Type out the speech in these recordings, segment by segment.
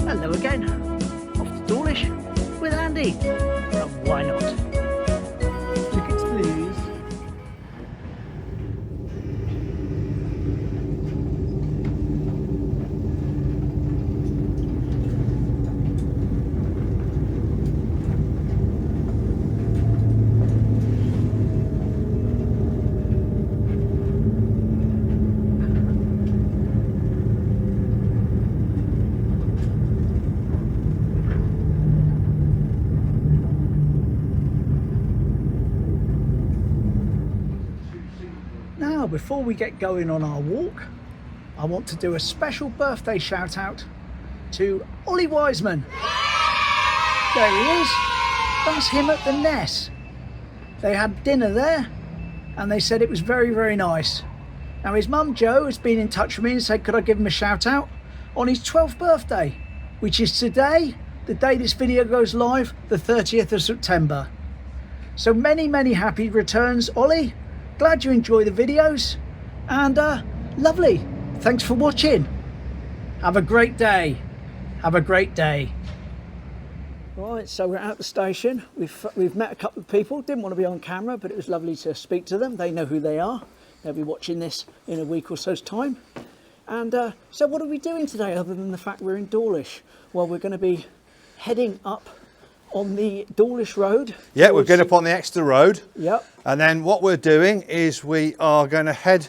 Hello again, off to Dawlish with Andy, and why not? Tickets please. Now, before we get going on our walk, I want to do a special birthday shout out to Ollie Wiseman. There he is. That's him at the Ness. They had dinner there and they said it was very, very nice. Now his mum Jo has been in touch with me and said could I give him a shout out on his 12th birthday, which is today, the day this video goes live, the 30th of September. So many, many happy returns, Ollie. Glad you enjoy the videos, and lovely. Thanks for watching. Have a great day. Have a great day. Right, so we're at the station. We've met a couple of people. Didn't want to be on camera, but it was lovely to speak to them. They know who they are. They'll be watching this in a week or so's time. And so what are we doing today other than the fact we're in Dawlish? Well, we're going to be heading up on the Dawlish Road. Yeah, we're going up on the Exe Road. Yep. And then what we're doing is we are going to head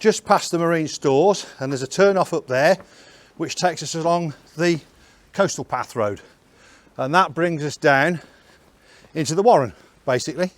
just past the marine stores, and there's a turn off up there which takes us along the coastal path road, and that brings us down into the Warren basically,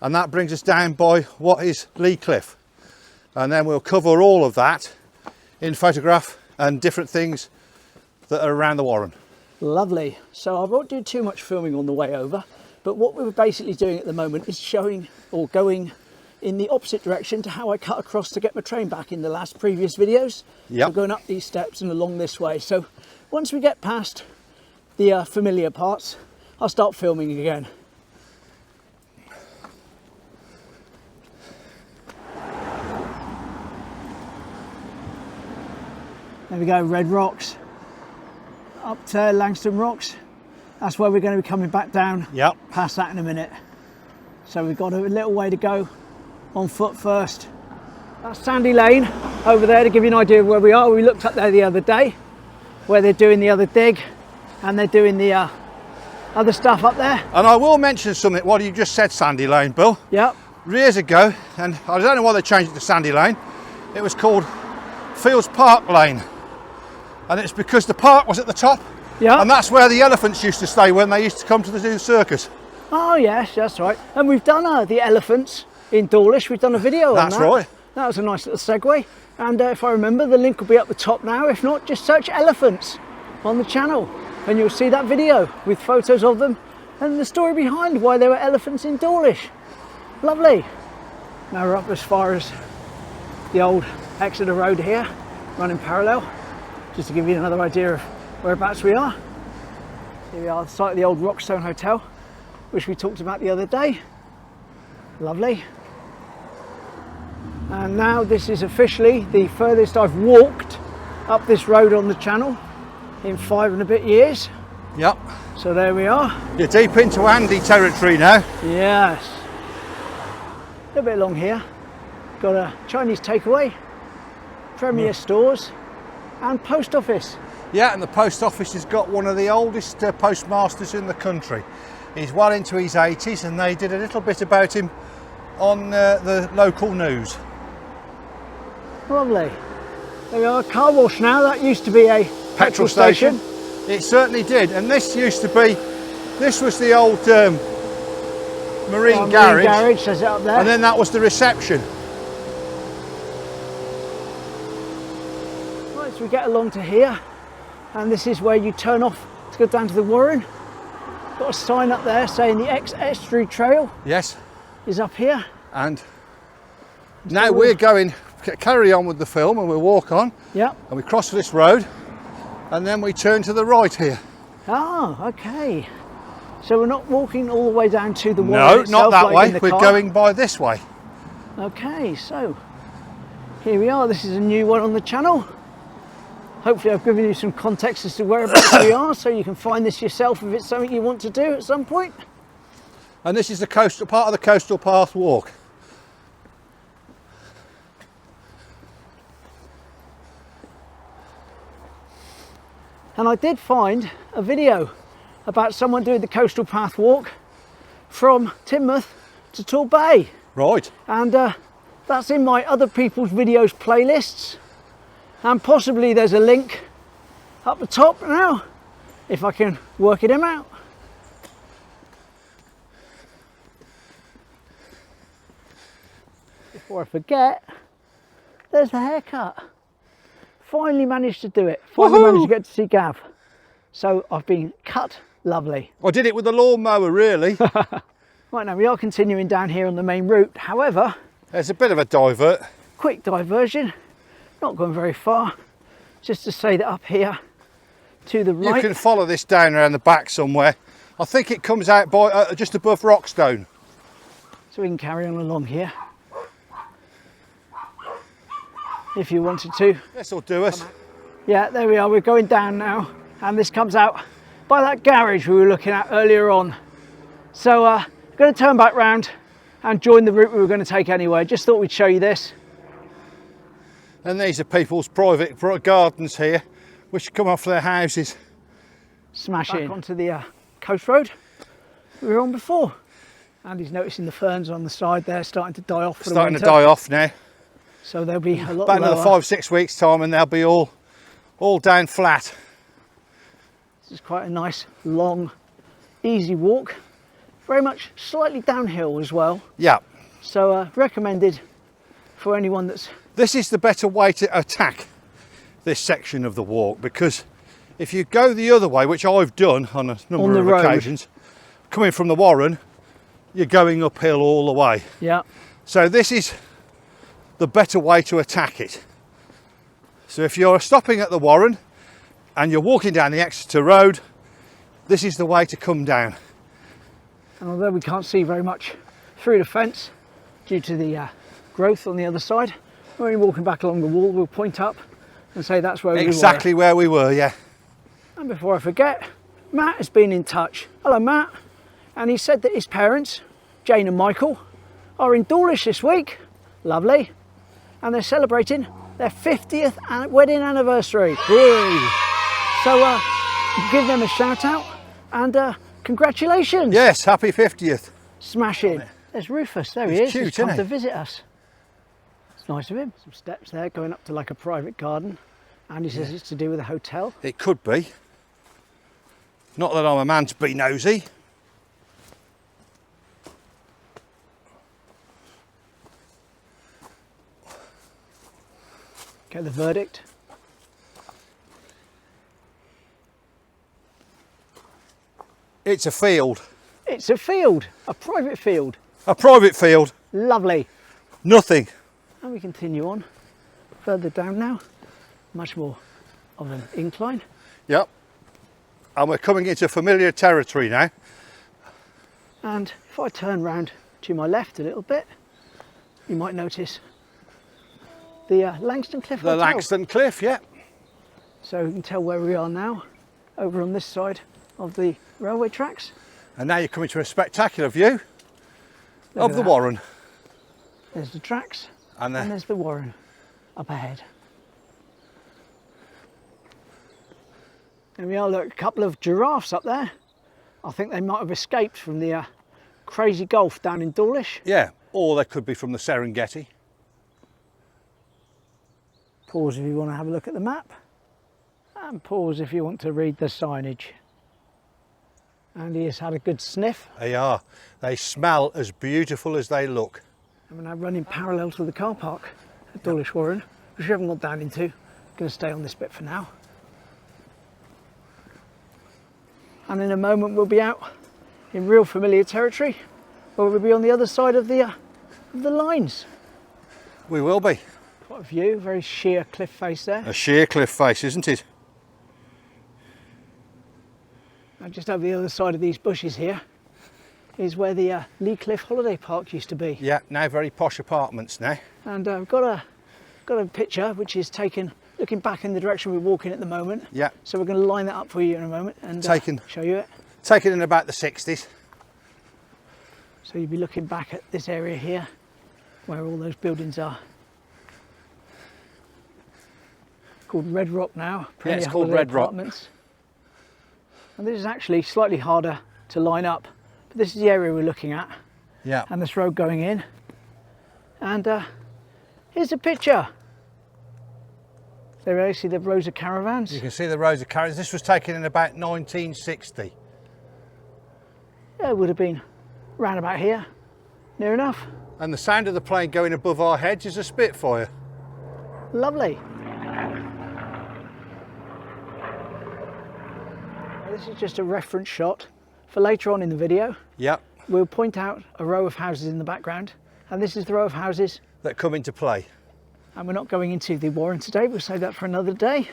and that brings us down by what is Lee Cliff, and then we'll cover all of that in photograph and different things that are around the Warren. Lovely. So I won't do too much filming on the way over, but what we're basically doing at the moment is showing or going in the opposite direction to how I cut across to get my train back in the previous videos. Yep. We're going up these steps and along this way. So once we get past the familiar parts, I'll start filming again. There we go, Red Rocks. Up to Langston Rocks. That's where we're going to be coming back down. Yep. Past that in a minute. So we've got a little way to go on foot first. That's Sandy Lane over there to give you an idea of where we are. We looked up there the other day where they're doing the other dig and they're doing the other stuff up there. And I will mention something what you just said, Sandy Lane, Bill. Yep. Years ago, and I don't know why they changed it to Sandy Lane, it was called Fields Park Lane. And it's because the park was at the top. Yeah. And that's where the elephants used to stay when they used to come to do the circus. Oh yes, that's right. And we've done the elephants in Dawlish. We've done a video on that. That's right. That was a nice little segue. And if I remember, the link will be up the top now. If not, just search elephants on the channel and you'll see that video with photos of them and the story behind why there were elephants in Dawlish. Lovely. Now we're up as far as the old Exeter Road here, running parallel, just to give you another idea of whereabouts we are. Here we are, the site of the old Rockstone Hotel, which we talked about the other day. Lovely. And now this is officially the furthest I've walked up this road on the channel in 5 and a bit years. Yep. So there we are. You're deep into Andy territory now. Yes. A little bit along here. Got a Chinese takeaway, Premier Stores and post office. Yeah, and the post office has got one of the oldest postmasters in the country. He's well into his 80s and they did a little bit about him on the local news. Lovely. There we are, car wash now. That used to be a petrol station. It certainly did, and this used to be, this was the old marine garage. Marine garage, says it up there. And then that was the reception. Right, so we get along to here, and this is where you turn off to go down to the Warren. Got a sign up there saying the Exe Estuary Trail. Yes. Is up here. And now we're going, carry on with the film and we'll walk on. Yep. And we cross this road and then we turn to the right here. Oh, okay. So we're not walking all the way down to the Warren itself, not that like way, we're going by this way. Okay, so here we are. This is a new one on the channel. Hopefully I've given you some context as to whereabouts we are, so you can find this yourself if it's something you want to do at some point. And this is the coastal part of the coastal path walk. And I did find a video about someone doing the coastal path walk from Teignmouth to Torbay. Right. And that's in my other people's videos playlists. And possibly there's a link up the top now, if I can work it out. Before I forget, there's the haircut. Finally managed to do it. Finally managed to get to see Gav. So I've been cut lovely. I did it with the lawnmower, really. Right, now we are continuing down here on the main route. However, there's a bit of a divert. Quick diversion, not going very far. Just to say that up here to the right. You can follow this down around the back somewhere. I think it comes out by just above Rockstone. So we can carry on along here. If you wanted to. This will do us. Yeah, there we are, we're going down now. And this comes out by that garage we were looking at earlier on. So I'm going to turn back round and join the route we were going to take anyway. Just thought we'd show you this. And these are people's private gardens here, which come off their houses. Smash it onto the coast road we were on before. Andy's noticing the ferns on the side there starting to die off for the winter. Starting to die off now. So there'll be a lot about lower. another 5-6 weeks time and they'll be all down flat. This is quite a nice, long, easy walk. Very much slightly downhill as well. Yeah. So recommended for anyone that's... This is the better way to attack this section of the walk, because if you go the other way, which I've done on a number of occasions, coming from the Warren, you're going uphill all the way. Yeah. So this is the better way to attack it. So if you're stopping at the Warren and you're walking down the Exeter Road, this is the way to come down. And although we can't see very much through the fence due to the growth on the other side, when you're walking back along the wall, we'll point up and say that's where we were. Exactly where we were, yeah. And before I forget, Matt has been in touch. Hello, Matt. And he said that his parents, Jane and Michael, are in Dawlish this week. Lovely. And they're celebrating their 50th wedding anniversary. Yay. So give them a shout out and congratulations. Yes, happy 50th. Smashing. There's Rufus, there he is. Cute, He's come isn't to he? visit us. It's nice of him. Some steps there going up to like a private garden. And he says it's to do with a hotel. It could be. Not that I'm a man to be nosy. Get the verdict. It's a field. It's a field, a private field. A private field. Lovely. Nothing. And we continue on further down now. Much more of an incline. Yep. And we're coming into familiar territory now. And if I turn round to my left a little bit, you might notice the Langston Cliff The Hotel. Langston Cliff, yeah. So you can tell where we are now, over on this side of the railway tracks. And now you're coming to a spectacular view Look of at the that. Warren. There's the tracks And there's the Warren up ahead. There we are, look, a couple of giraffes up there. I think they might have escaped from the crazy gulf down in Dawlish. yeah, or they could be from the Serengeti. Pause if you want to have a look at the map, and pause if you want to read the signage. Andy has had a good sniff. They are. They smell as beautiful as they look. And we're now running parallel to the car park at Dawlish Warren, which we haven't got down into. I'm going to stay on this bit for now. And in a moment we'll be out in real familiar territory, where we'll be on the other side of the lines. We will be. Quite a view, very sheer cliff face there. A sheer cliff face, isn't it? And just over the other side of these bushes here is where the Lee Cliff Holiday Park used to be. Yeah, now very posh apartments now. And I've got a picture which is taken looking back in the direction we're walking at the moment. Yeah. So we're going to line that up for you in a moment and show you it. Taken in about the 60s. So you'll be looking back at this area here, where all those buildings are. Called Red Rock now. Yeah, it's called Red Rock. And this is actually slightly harder to line up, but this is the area we're looking at. Yeah. And this road going in. And here's a picture. There you see the rows of caravans. You can see the rows of caravans. This was taken in about 1960. Yeah, it would have been round about here, near enough. And the sound of the plane going above our heads is a Spitfire. Lovely. This is just a reference shot for later on in the video. Yep. We'll point out a row of houses in the background, and this is the row of houses that come into play. And we're not going into the Warren today, we'll save that for another day.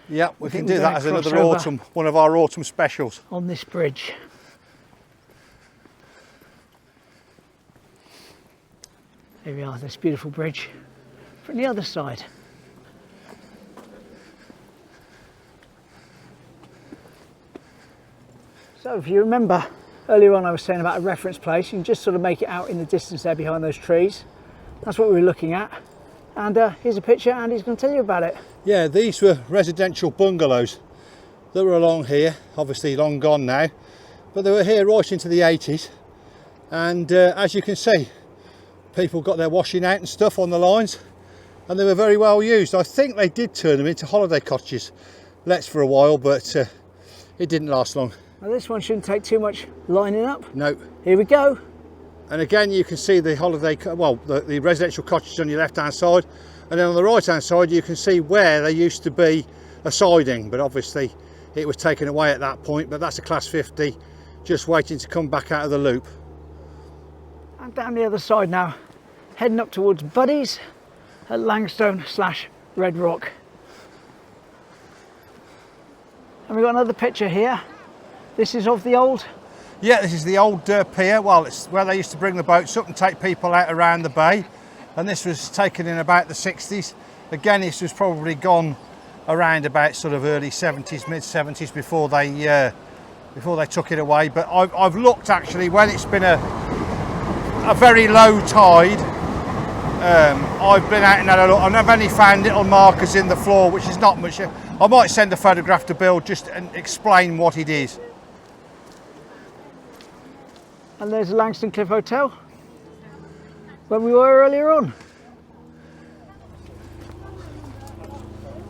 Yep, we can do that as another autumn, one of our autumn specials. On this bridge. Here we are, this beautiful bridge from the other side. So if you remember earlier on I was saying about a reference place, you can just sort of make it out in the distance there behind those trees. That's what we were looking at. And here's a picture, Andy's going to tell you about it. Yeah, these were residential bungalows that were along here, obviously long gone now, but they were here right into the 80s. And as you can see, people got their washing out and stuff on the lines, and they were very well used. I think they did turn them into holiday cottages, let's for a while, but it didn't last long. Now this one shouldn't take too much lining up. No. Here we go. And again, you can see the holiday, well, the residential cottages on your left hand side, and then on the right hand side you can see where there used to be a siding, but obviously it was taken away at that point. But that's a class 50 just waiting to come back out of the loop. And down the other side now, heading up towards Buddy's at Langstone/Red Rock. And we've got another picture here. This is of the old... Yeah, this is the old pier. Well, it's where they used to bring the boats up and take people out around the bay. And this was taken in about the 60s. Again, this was probably gone around about sort of early 70s, mid 70s before they took it away. But I've looked actually when it's been a very low tide. I've been out and had a look, and I've only found little markers in the floor, which is not much. I might send a photograph to Bill just and explain what it is. And there's the Langston Cliff Hotel, where we were earlier on.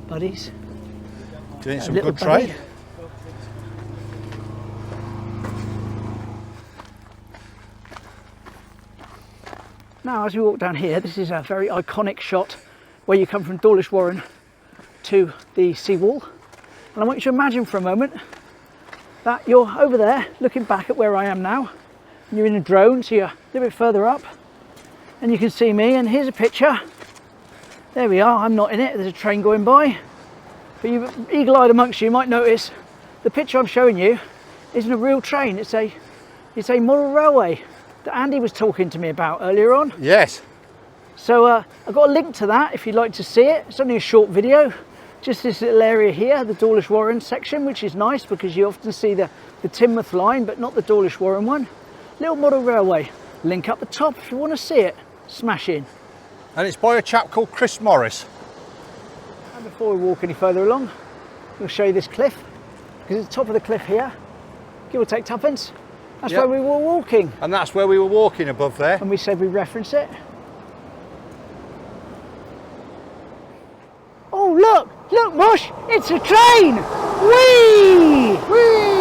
Buddies. Doing some good trade. Now as we walk down here, this is a very iconic shot where you come from Dawlish Warren to the Seawall. And I want you to imagine for a moment that you're over there looking back at where I am now. You're in a drone, so you're a little bit further up and you can see me, and here's a picture. There we are, I'm not in it, there's a train going by. But you eagle-eyed amongst you might notice the picture I'm showing you isn't a real train, it's a model railway that Andy was talking to me about earlier on. Yes. So I've got a link to that if you'd like to see it. It's only a short video, just this little area here, the Dawlish Warren section, which is nice because you often see the Teignmouth line, but not the Dawlish Warren one. Little model railway, link up the top if you want to see it. Smash in. And it's by a chap called Chris Morris. And before we walk any further along, we'll show you this cliff, because at the top of the cliff here, give or take tuppence, that's where we were walking. And that's where we were walking above there. And we said we reference it. Oh look Mush, it's a train! Whee! Whee!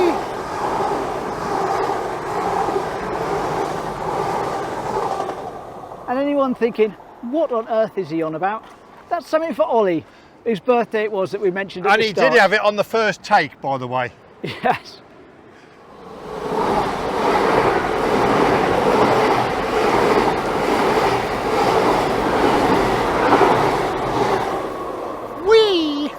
And anyone thinking, what on earth is he on about? That's something for Ollie, whose birthday it was that we mentioned at the start. And he did have it on the first take, by the way. Yes. Whee!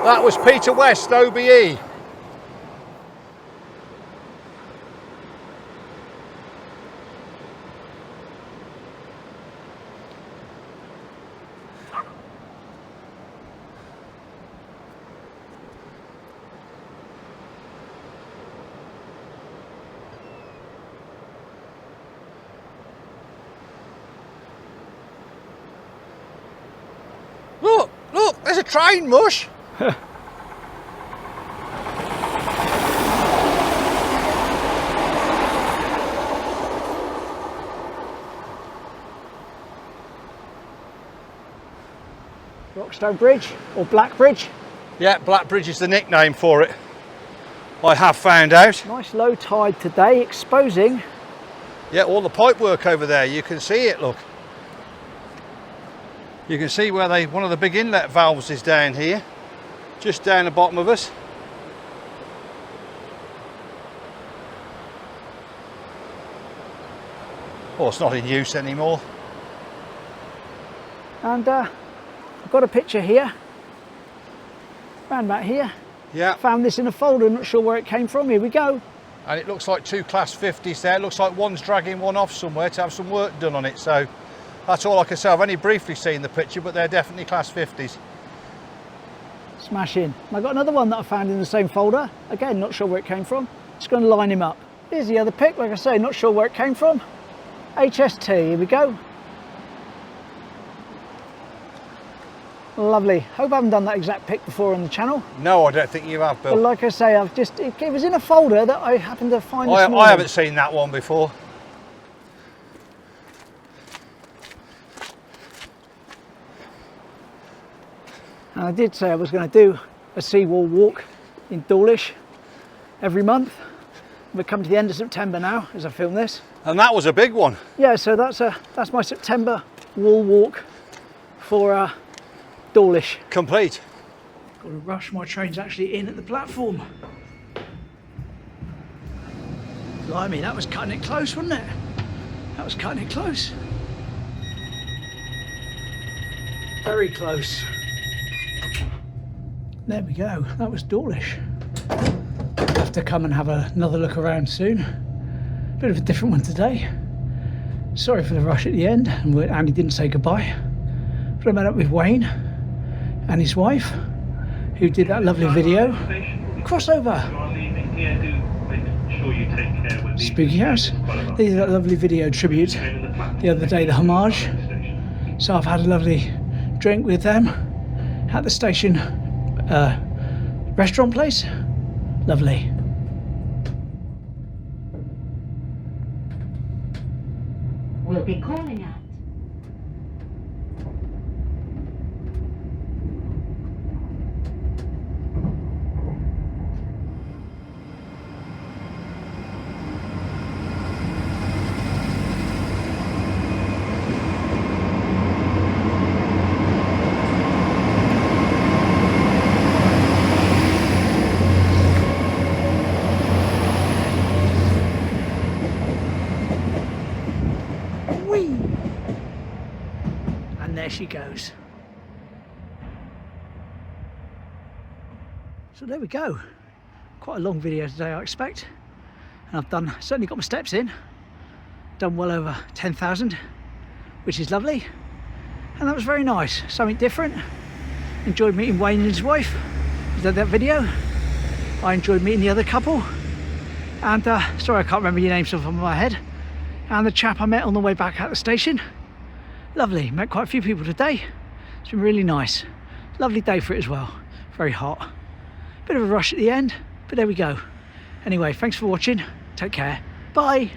That was Peter West, OBE. Look, there's a train, Mush. Rockstone Bridge, or Black Bridge. Yeah, Black Bridge is the nickname for it, I have found out. Nice low tide today, exposing. Yeah, all the pipe work over there, you can see it, look. You can see where one of the big inlet valves is down here, just down the bottom of us. Oh, it's not in use anymore. And I've got a picture here, round about here. Yeah. Found this in a folder, not sure where it came from. Here we go. And it looks like 2 Class 50s there. It looks like one's dragging one off somewhere to have some work done on it. So that's all I can say. I've only briefly seen the picture, but they're definitely Class 50s. Smashing. And I've got another one that I found in the same folder. Again, not sure where it came from. Just going to line him up. Here's the other pic. Like I say, not sure where it came from. HST, here we go. Lovely. Hope I haven't done that exact pic before on the channel. No, I don't think you have, Bill. But like I say, it was in a folder that I happened to find this morning. I haven't seen that one before. And I did say I was going to do a Seawall walk in Dawlish every month. We're coming to the end of September now as I film this. And that was a big one. Yeah, so that's my September wall walk for Dawlish. Complete. Got to rush, my train's actually in at the platform. Blimey, that was cutting it close, wasn't it? That was cutting it close. Very close. There we go, that was Dawlish. Have to come and have another look around soon. Bit of a different one today. Sorry for the rush at the end, and Andy didn't say goodbye. But I met up with Wayne and his wife, who did that lovely video. Crossover. Spooky House. They did that lovely video tribute the other day, the homage. So I've had a lovely drink with them at the station restaurant place. Lovely. We'll be calling at there she goes. So there we go. Quite a long video today, I expect. And I've certainly got my steps in. Done well over 10,000, which is lovely. And that was very nice, something different. Enjoyed meeting Wayne and his wife, who did that video. I enjoyed meeting the other couple. And sorry, I can't remember your names off the top of my head. And the chap I met on the way back at the station. Lovely, met quite a few people today. It's been really nice. Lovely day for it as well. Very hot. Bit of a rush at the end, but there we go. Anyway, thanks for watching. Take care. Bye.